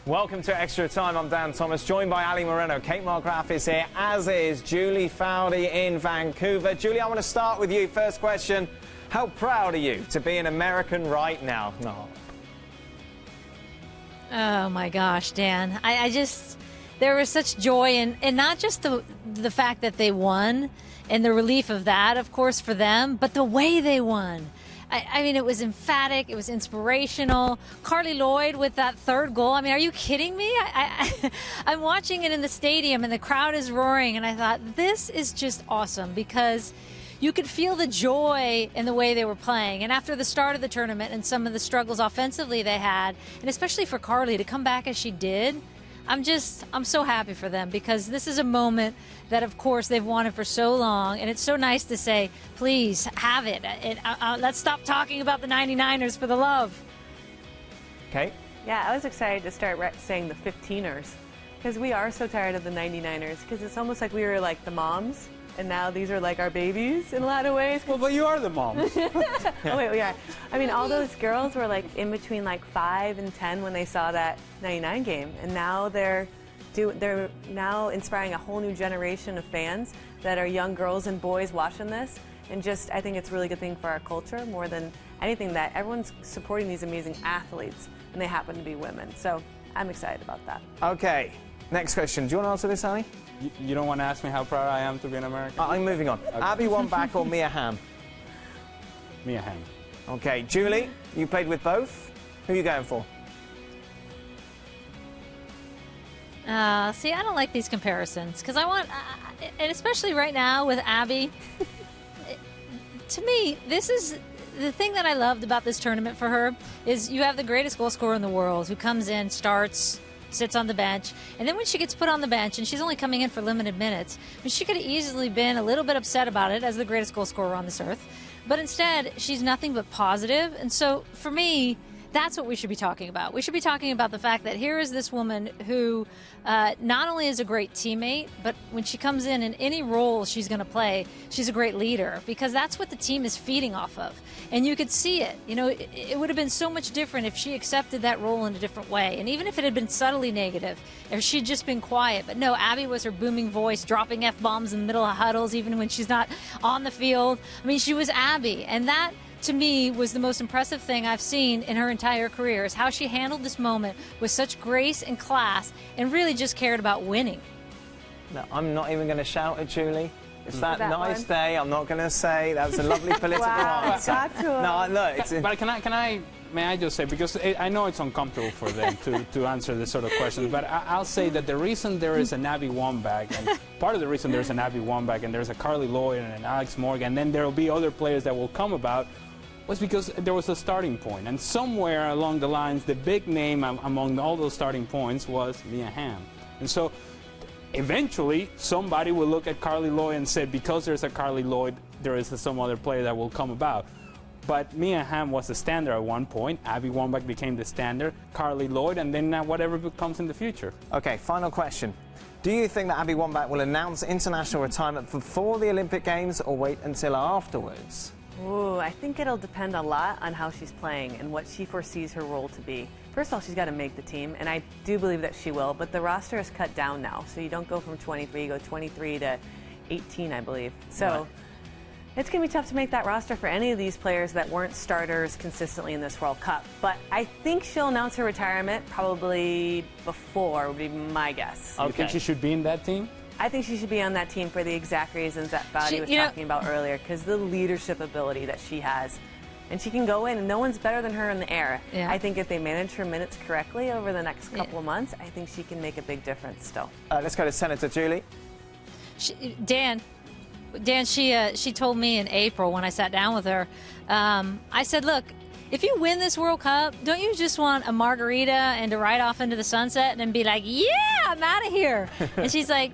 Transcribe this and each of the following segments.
Welcome to Extra Time. I'm Dan Thomas, joined by Ali Moreno. Kate Markgraf is here, as is Julie Foudy in Vancouver. Julie, I want to start with you. First question, how proud are you to be an American right now? No. Oh, my gosh, Dan. There was such joy, and not just the fact that they won and the relief of that, of course, for them, but the way they won. I mean, it was emphatic. It was inspirational. Carli Lloyd with that third goal. I mean, are you kidding me? I'm watching it in the stadium, and the crowd is roaring, and I thought, this is just awesome because you could feel the joy in the way they were playing. And after the start of the tournament and some of the struggles offensively they had, and especially for Carli to come back as she did, I'm so happy for them because this is a moment that, of course, they've wanted for so long. And it's so nice to say, please have it. Let's stop talking about the 99ers for the love. Okay. Yeah, I was excited to start saying the 15ers because we are so tired of the 99ers because it's almost like we were like the moms. And now these are like our babies in a lot of ways. Well, but you are the mom. Oh, wait, we are. I mean, all those girls were like in between like 5 and 10 when they saw that 99 game. And now they're now inspiring a whole new generation of fans that are young girls and boys watching this. And just, I think it's a really good thing for our culture more than anything that everyone's supporting these amazing athletes and they happen to be women. So I'm excited about that. Okay. Next question. Do you want to answer this, Ali? You don't want to ask me how proud I am to be an American? I'm moving on. Okay. Abby Wambach or Mia Hamm? Mia Hamm. Okay. Julie, you played with both. Who are you going for? See, I don't like these comparisons because I want, and especially right now with Abby, to me, this is the thing that I loved about this tournament for her is you have the greatest goal scorer in the world who comes in, starts, sits on the bench, and then when she gets put on the bench and she's only coming in for limited minutes, I mean, she could have easily been a little bit upset about it as the greatest goal scorer on this earth, but instead she's nothing but positive. And so for me, that's what we should be talking about. We should be talking about the fact that here is this woman who not only is a great teammate, but when she comes in any role she's going to play, she's a great leader because that's what the team is feeding off of. And you could see it. You know, it would have been so much different if she accepted that role in a different way. And even if it had been subtly negative, if she'd just been quiet. But no, Abby was her booming voice, dropping F-bombs in the middle of huddles, even when she's not on the field. I mean, she was Abby. And that, to me, was the most impressive thing I've seen in her entire career, is how she handled this moment with such grace and class and really just cared about winning. No, I'm not even going to shout at Julie. It's that nice day. I'm not going to say. That was a lovely political answer. No, look. But may I just say, because I know it's uncomfortable for them to answer this sort of questions, but I'll say that the reason there is an Abby Wambach, and part of the reason there's an Abby Wambach and there's a Carli Lloyd and an Alex Morgan, and then there will be other players that will come about, was because there was a starting point. And somewhere along the lines, the big name among all those starting points was Mia Hamm. And so eventually, somebody will look at Carli Lloyd and say, because there's a Carli Lloyd, there is some other player that will come about. But Mia Hamm was the standard at one point. Abby Wambach became the standard. Carli Lloyd, and then whatever comes in the future. Okay, final question. Do you think that Abby Wambach will announce international retirement before the Olympic Games or wait until afterwards? Ooh, I think it'll depend a lot on how she's playing and what she foresees her role to be. First of all, she's got to make the team, and I do believe that she will, but the roster is cut down now, so you don't go from 23, you go 23 to 18, I believe. So right. It's going to be tough to make that roster for any of these players that weren't starters consistently in this World Cup. But I think she'll announce her retirement probably before, would be my guess. Okay. You think she should be in that team? I think she should be on that team for the exact reasons that Foudy was talking about earlier, because the leadership ability that she has. And she can go in, and no one's better than her in the air. Yeah. I think if they manage her minutes correctly over the next couple of months, I think she can make a big difference still. Let's go to Senator Julie. Dan, she told me in April when I sat down with her, I said, look, if you win this World Cup, don't you just want a margarita and to ride off into the sunset and be like, yeah, I'm out of here? And she's like,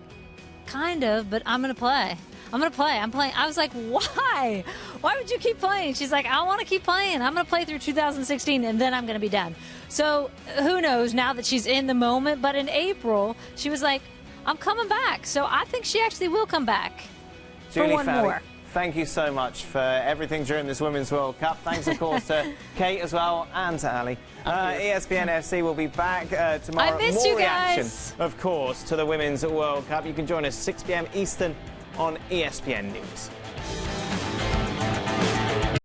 kind of, but I'm going to play. I'm playing. I was like, why? Why would you keep playing? She's like, I want to keep playing. I'm going to play through 2016, and then I'm going to be done. So who knows now that she's in the moment. But in April, she was like, I'm coming back. So I think she actually will come back for one more. thank you so much for everything during this Women's World Cup. Thanks, of course, to Kate as well and to Ali. ESPN FC will be back tomorrow. I missed More you reaction, guys. of course, to the Women's World Cup. You can join us 6 p.m. Eastern on ESPN News.